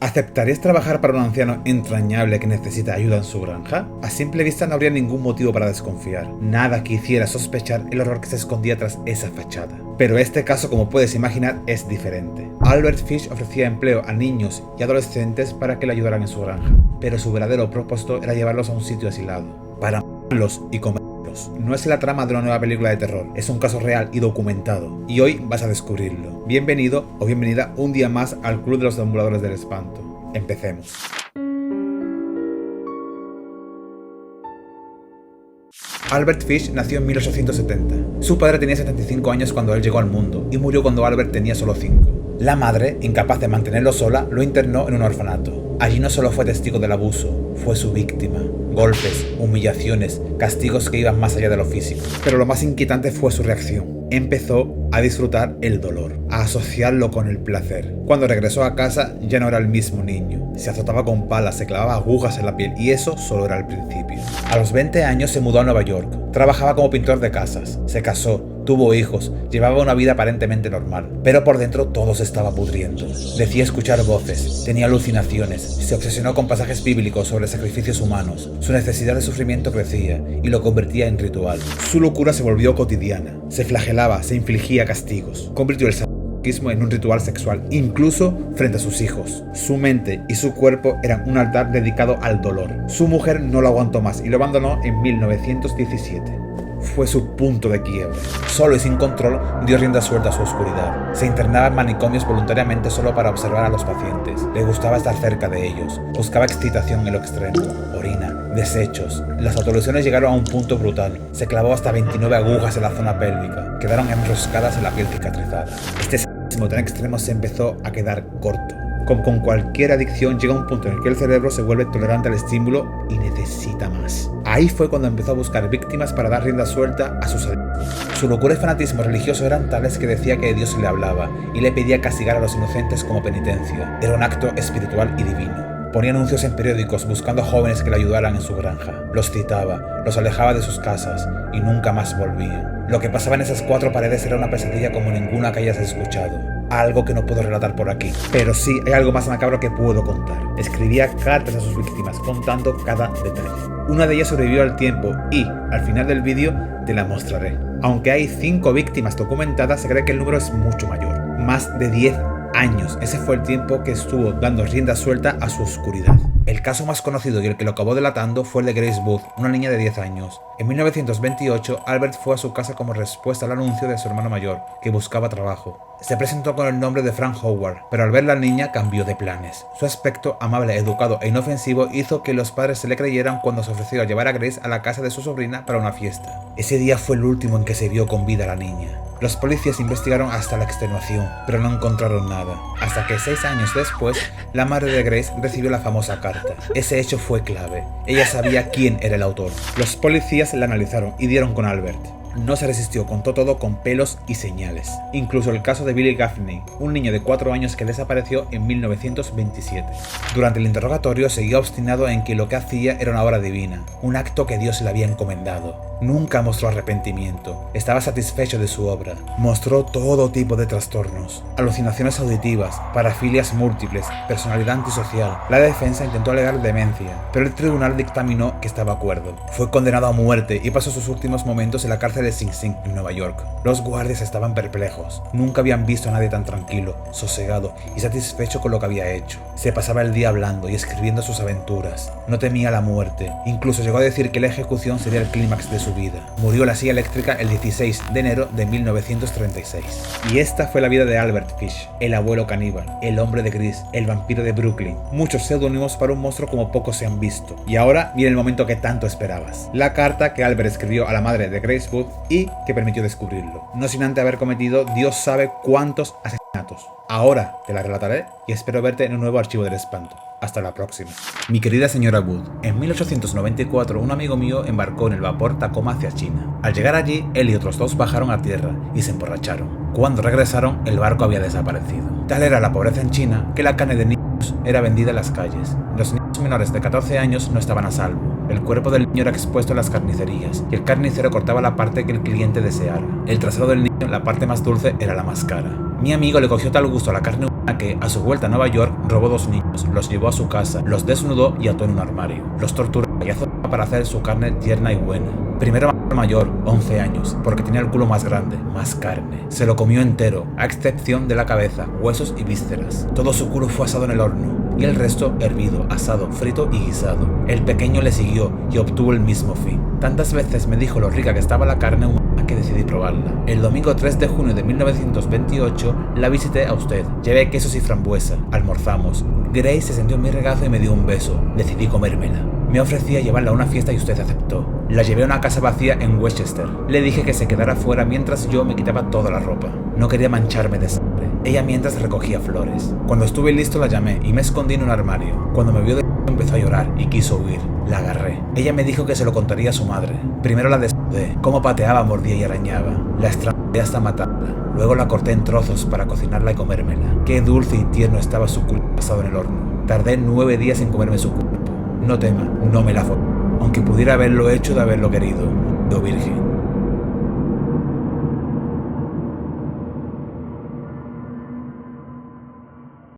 ¿Aceptarías trabajar para un anciano entrañable que necesita ayuda en su granja? A simple vista no habría ningún motivo para desconfiar, nada que hiciera sospechar el horror que se escondía tras esa fachada. Pero este caso, como puedes imaginar, es diferente. Albert Fish ofrecía empleo a niños y adolescentes para que le ayudaran en su granja, pero su verdadero propósito era llevarlos a un sitio aislado, para matarlos y comerlos. No es la trama de una nueva película de terror, es un caso real y documentado, y hoy vas a descubrirlo. Bienvenido o bienvenida un día más al Club de los Deambuladores del Espanto. Empecemos. Albert Fish nació en 1870. Su padre tenía 75 años cuando él llegó al mundo y murió cuando Albert tenía solo 5. La madre, incapaz de mantenerlo sola, lo internó en un orfanato. Allí no solo fue testigo del abuso, fue su víctima. Golpes, humillaciones, castigos que iban más allá de lo físico. Pero lo más inquietante fue su reacción. Empezó a disfrutar el dolor, a asociarlo con el placer. Cuando regresó a casa ya no era el mismo niño. Se azotaba con palas, se clavaba agujas en la piel y eso solo era el principio. A los 20 años se mudó a Nueva York. Trabajaba como pintor de casas, se casó, tuvo hijos, llevaba una vida aparentemente normal, pero por dentro todo se estaba pudriendo. Decía escuchar voces, tenía alucinaciones, se obsesionó con pasajes bíblicos sobre sacrificios humanos. Su necesidad de sufrimiento crecía y lo convertía en ritual. Su locura se volvió cotidiana, se flagelaba, se infligía castigos, convirtió el sadomasoquismo en un ritual sexual, incluso frente a sus hijos. Su mente y su cuerpo eran un altar dedicado al dolor. Su mujer no lo aguantó más y lo abandonó en 1917. Fue su punto de quiebre. Solo y sin control dio rienda suelta a su oscuridad. Se internaba en manicomios voluntariamente solo para observar a los pacientes. Le gustaba estar cerca de ellos. Buscaba excitación en lo extremo. Orina, desechos. Las autolesiones llegaron a un punto brutal. Se clavó hasta 29 agujas en la zona pélvica. Quedaron enroscadas en la piel cicatrizada. Este sadismo tan extremo se empezó a quedar corto. Como con cualquier adicción, llega un punto en el que el cerebro se vuelve tolerante al estímulo y necesita más. Ahí fue cuando empezó a buscar víctimas para dar rienda suelta a sus adicciones. Su locura y fanatismo religioso eran tales que decía que Dios le hablaba y le pedía castigar a los inocentes como penitencia. Era un acto espiritual y divino. Ponía anuncios en periódicos buscando a jóvenes que le ayudaran en su granja. Los citaba, los alejaba de sus casas y nunca más volvían. Lo que pasaba en esas 4 paredes era una pesadilla como ninguna que hayas escuchado. Algo que no puedo relatar por aquí. Pero sí, hay algo más macabro que puedo contar. Escribía cartas a sus víctimas contando cada detalle. Una de ellas sobrevivió al tiempo y, al final del vídeo, te la mostraré. Aunque hay 5 víctimas documentadas, se cree que el número es mucho mayor. Más de 10 años. Ese fue el tiempo que estuvo dando rienda suelta a su oscuridad. El caso más conocido y el que lo acabó delatando fue el de Grace Booth, una niña de 10 años. En 1928, Albert fue a su casa como respuesta al anuncio de su hermano mayor, que buscaba trabajo. Se presentó con el nombre de Frank Howard, pero al ver la niña cambió de planes. Su aspecto amable, educado e inofensivo hizo que los padres se le creyeran cuando se ofreció a llevar a Grace a la casa de su sobrina para una fiesta. Ese día fue el último en que se vio con vida a la niña. Los policías investigaron hasta la extenuación, pero no encontraron nada. Hasta que 6 años después, la madre de Grace recibió la famosa carta. Ese hecho fue clave. Ella sabía quién era el autor. Los policías la analizaron y dieron con Albert. No se resistió, contó todo con pelos y señales. Incluso el caso de Billy Gaffney, un niño de 4 años que desapareció en 1927. Durante el interrogatorio seguía obstinado en que lo que hacía era una obra divina, un acto que Dios le había encomendado. Nunca mostró arrepentimiento, estaba satisfecho de su obra. Mostró todo tipo de trastornos, alucinaciones auditivas, parafilias múltiples, personalidad antisocial. La defensa intentó alegar demencia, pero el tribunal dictaminó que estaba acuerdo. Fue condenado a muerte y pasó sus últimos momentos en la cárcel de Sing Sing, en Nueva York. Los guardias estaban perplejos. Nunca habían visto a nadie tan tranquilo, sosegado y satisfecho con lo que había hecho. Se pasaba el día hablando y escribiendo sus aventuras. No temía la muerte. Incluso llegó a decir que la ejecución sería el clímax de su vida. Murió en la silla eléctrica el 16 de enero de 1936. Y esta fue la vida de Albert Fish, el abuelo caníbal, el hombre de gris, el vampiro de Brooklyn. Muchos seudónimos para un monstruo como pocos se han visto. Y ahora viene el momento que tanto esperabas. La carta que Albert escribió a la madre de Grace Booth y que permitió descubrirlo. No sin antes haber cometido Dios sabe cuántos asesinatos. Ahora te la relataré y espero verte en un nuevo archivo del espanto. Hasta la próxima. Mi querida señora Wood, en 1894 un amigo mío embarcó en el vapor Tacoma hacia China. Al llegar allí, él y otros 2 bajaron a tierra y se emborracharon. Cuando regresaron, el barco había desaparecido. Tal era la pobreza en China que la carne de niños era vendida en las calles. Los niños menores de 14 años no estaban a salvo. El cuerpo del niño era expuesto en las carnicerías y el carnicero cortaba la parte que el cliente deseara. El trasero del niño, la parte más dulce, era la más cara. Mi amigo le cogió tal gusto a la carne humana que, a su vuelta a Nueva York, robó 2 niños. los llevó a su casa, los desnudó y ató en un armario. Los torturó y azotó para hacer su carne tierna y buena. Primero mató al mayor, 11 años, porque tenía el culo más grande, más carne. Se lo comió entero, a excepción de la cabeza, huesos y vísceras. Todo su culo fue asado en el horno, y el resto hervido, asado, frito y guisado. El pequeño le siguió y obtuvo el mismo fin. Tantas veces me dijo lo rica que estaba la carne humana que decidí probarla. El domingo 3 de junio de 1928 la visité a usted. Llevé quesos y frambuesa. Almorzamos. Grace se sentó en mi regazo y me dio un beso. Decidí comérmela. Me ofrecía llevarla a una fiesta y usted aceptó. La llevé a una casa vacía en Westchester. Le dije que se quedara fuera mientras yo me quitaba toda la ropa. No quería mancharme de sangre. Ella mientras recogía flores. Cuando estuve listo la llamé y me escondí en un armario. Cuando me vio de empezó a llorar y quiso huir. La agarré. Ella me dijo que se lo contaría a su madre. Primero la desnudé. Cómo pateaba, mordía y arañaba. La estrangulé hasta matarla. Luego la corté en trozos para cocinarla y comérmela. Qué dulce y tierno estaba su culo pasado en el horno. Tardé 9 días en comerme su cuerpo. No tema, no me la follé, aunque pudiera haberlo hecho de haberlo querido. Yo virgen.